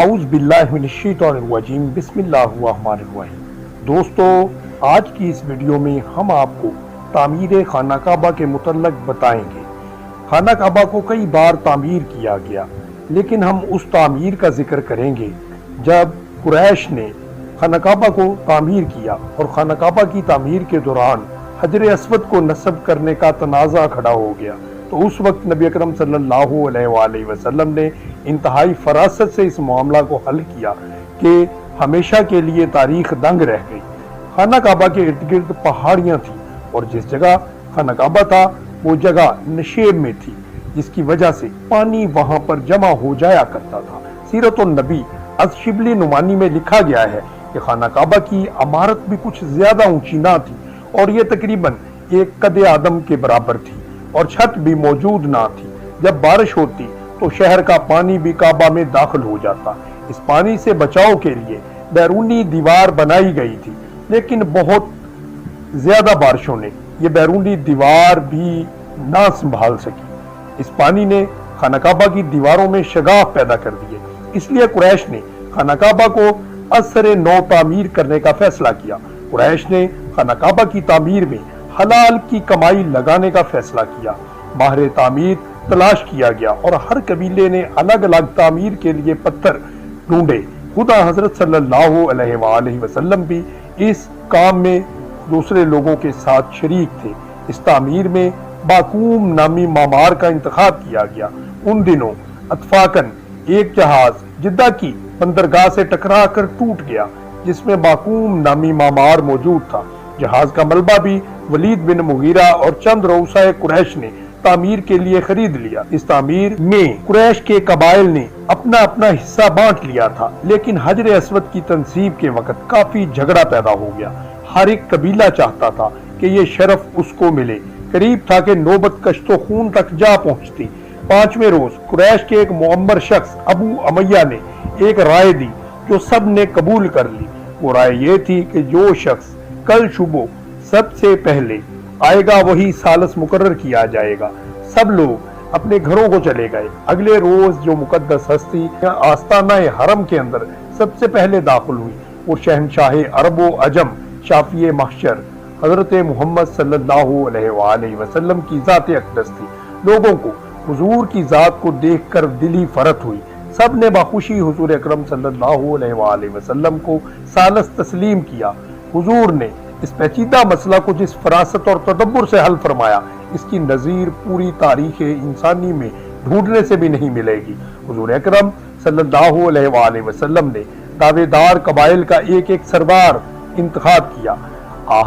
اعوذ باللہ من الشیطان الرجیم بسم اللہ الرحمن الرحیم۔ دوستو، آج کی اس ویڈیو میں ہم آپ کو تعمیر خانہ کعبہ کے متعلق بتائیں گے۔ خانہ کعبہ کو کئی بار تعمیر کیا گیا، لیکن ہم اس تعمیر کا ذکر کریں گے جب قریش نے خانہ کعبہ کو تعمیر کیا اور خانہ کعبہ کی تعمیر کے دوران حجر اسود کو نصب کرنے کا تنازع کھڑا ہو گیا، تو اس وقت نبی اکرم صلی اللہ علیہ وآلہ وسلم نے انتہائی فراست سے اس معاملہ کو حل کیا کہ ہمیشہ کے لیے تاریخ دنگ رہ گئی۔ خانہ کعبہ کے ارد گرد پہاڑیاں تھیں اور جس جگہ خانہ کعبہ تھا وہ جگہ نشیب میں تھی، جس کی وجہ سے پانی وہاں پر جمع ہو جایا کرتا تھا۔ سیرت النبی از شبلی نعمانی میں لکھا گیا ہے کہ خانہ کعبہ کی عمارت بھی کچھ زیادہ اونچی نہ تھی اور یہ تقریباً ایک قد آدم کے برابر تھی اور چھت بھی موجود نہ تھی۔ جب بارش ہوتی تو شہر کا پانی بھی کعبہ میں داخل ہو جاتا۔ اس پانی سے بچاؤ کے لیے بیرونی دیوار بنائی گئی تھی، لیکن بہت زیادہ بارشوں نے یہ بیرونی دیوار بھی نہ سنبھال سکی۔ اس پانی نے خانہ کعبہ کی دیواروں میں شگاف پیدا کر دیے، اس لیے قریش نے خانہ کعبہ کو اثر نو تعمیر کرنے کا فیصلہ کیا۔ قریش نے خانہ کعبہ کی تعمیر میں حلال کی کمائی لگانے کا فیصلہ کیا۔ ماہر تعمیر تلاش کیا گیا اور ہر قبیلے نے الگ الگ تعمیر کے لیے پتھر ڈھونڈے۔ خدا حضرت صلی اللہ علیہ وآلہ وسلم بھی اس کام میں دوسرے لوگوں کے ساتھ شریک تھے۔ اس تعمیر میں باقوم نامی معمار کا انتخاب کیا گیا۔ ان دنوں اتفاقاً ایک جہاز جدہ کی بندرگاہ سے ٹکرا کر ٹوٹ گیا جس میں باقوم نامی معمار موجود تھا۔ جہاز کا ملبہ بھی ولید بن مغیرہ اور چند رؤسائے قریش نے تعمیر کے لیے خرید لیا۔ اس تعمیر میں قریش کے قبائل نے اپنا اپنا حصہ بانٹ لیا تھا، لیکن حجر اسود کی تنصیب کے وقت کافی جھگڑا پیدا ہو گیا۔ ہر ایک قبیلہ چاہتا تھا کہ یہ شرف اس کو ملے۔ قریب تھا کہ نوبت کشت و خون تک جا پہنچتی۔ 5ویں روز قریش کے ایک معمر شخص ابو امیہ نے ایک رائے دی جو سب نے قبول کر لی۔ وہ رائے یہ تھی کہ جو شخص کل صبح سب سے پہلے آئے گا وہی ثالث مقرر کیا جائے گا۔ سب لوگ اپنے گھروں کو چلے گئے۔ اگلے روز جو مقدس ہستی آستانہ حرم کے اندر سب سے پہلے داخل ہوئی وہ شہنشاہ عرب و عجم شافی محشر حضرت محمد صلی اللہ علیہ وآلہ وسلم کی ذات اقدس تھی۔ لوگوں کو حضور کی ذات کو دیکھ کر دلی فرحت ہوئی۔ سب نے بخوشی حضور اکرم صلی اللہ علیہ وآلہ وسلم کو ثالث تسلیم کیا۔ حضور نے اس پیچیدہ مسئلہ کو جس فراست اور تدبر سے حل فرمایا، اس کی نظیر پوری تاریخ انسانی میں ڈھونڈنے سے بھی نہیں ملے گی۔ حضور اکرم صلی اللہ علیہ وآلہ وسلم نے دعوے دار قبائل کا ایک ایک سردار انتخاب کیا۔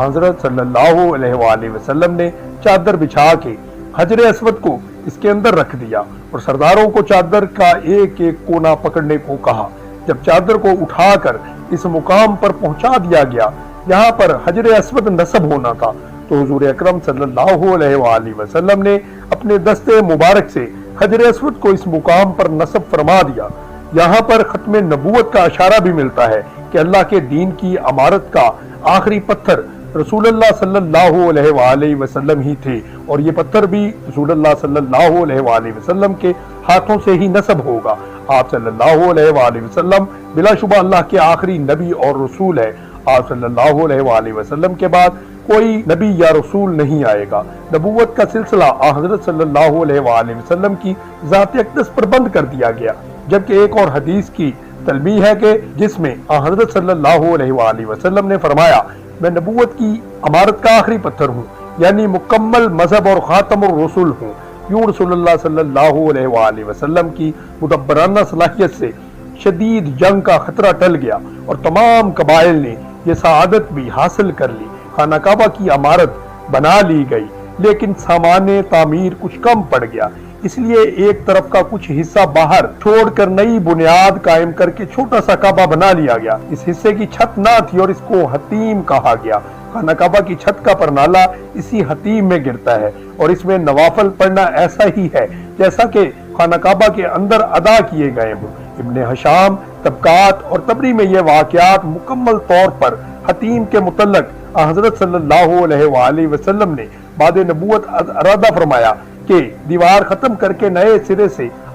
حضرت صلی اللہ علیہ وآلہ وسلم نے چادر بچھا کے حجر اسود کو اس کے اندر رکھ دیا اور سرداروں کو چادر کا ایک ایک کونا پکڑنے کو کہا۔ جب چادر کو اٹھا کر اس مقام پر پہنچا دیا گیا یہاں پر حجر اسود نصب ہونا تھا، تو حضور اکرم صلی اللہ علیہ وآلہ وسلم نے اپنے دستے مبارک سے حجر اسود کو اس مقام پر نصب فرما دیا۔ یہاں پر ختم نبوت کا اشارہ بھی ملتا ہے کہ اللہ کے دین کی عمارت کا آخری پتھر رسول اللہ صلی اللہ علیہ وآلہ وسلم ہی تھے، اور یہ پتھر بھی رسول اللہ صلی اللہ علیہ وآلہ وسلم کے ہاتھوں سے ہی نصب ہوگا۔ آپ صلی اللہ علیہ وآلہ وسلم بلا شبہ اللہ کے آخری نبی اور رسول ہے۔ آپ صلی اللہ علیہ وآلہ وسلم کے بعد کوئی نبی یا رسول نہیں آئے گا۔ نبوت کا سلسلہ حضرت صلی اللہ علیہ وآلہ وسلم کی ذات اقدس پر بند کر دیا گیا، جبکہ ایک اور حدیث کی تلبیہ ہے کہ جس میں حضرت صلی اللہ علیہ وآلہ وسلم نے فرمایا، میں نبوت کی عمارت کا آخری پتھر ہوں، یعنی مکمل مذہب اور خاتم الرسل ہوں۔ یوں رسول اللہ صلی اللہ علیہ وآلہ وسلم کی مدبرانہ صلاحیت سے شدید جنگ کا خطرہ ٹل گیا اور تمام قبائل نے یہ سعادت بھی حاصل کر لی۔ خانہ کعبہ کی عمارت بنا لی گئی، لیکن سامان تعمیر کچھ کم پڑ گیا، اس لیے ایک طرف کا کچھ حصہ باہر چھوڑ کر نئی بنیاد قائم کر کے چھوٹا سا کعبہ بنا لیا گیا۔ اس حصے کی چھت نہ تھی اور اس کو حتیم کہا گیا۔ خانہ کعبہ کی چھت کا پرنالہ اسی حتیم میں گرتا ہے اور اس میں نوافل پڑھنا ایسا ہی ہے جیسا کہ خانہ کعبہ کے اندر ادا کیے گئے ہوں۔ ابن حشام طبقات اور تبری میں یہ واقعات مکمل طور پر حتیم کے متعلق حضرت صلی اللہ علیہ وآلہ وسلم نے بعد نبوت ارادہ فرمایا کہ دیوار ختم کر کے نئے سرے سے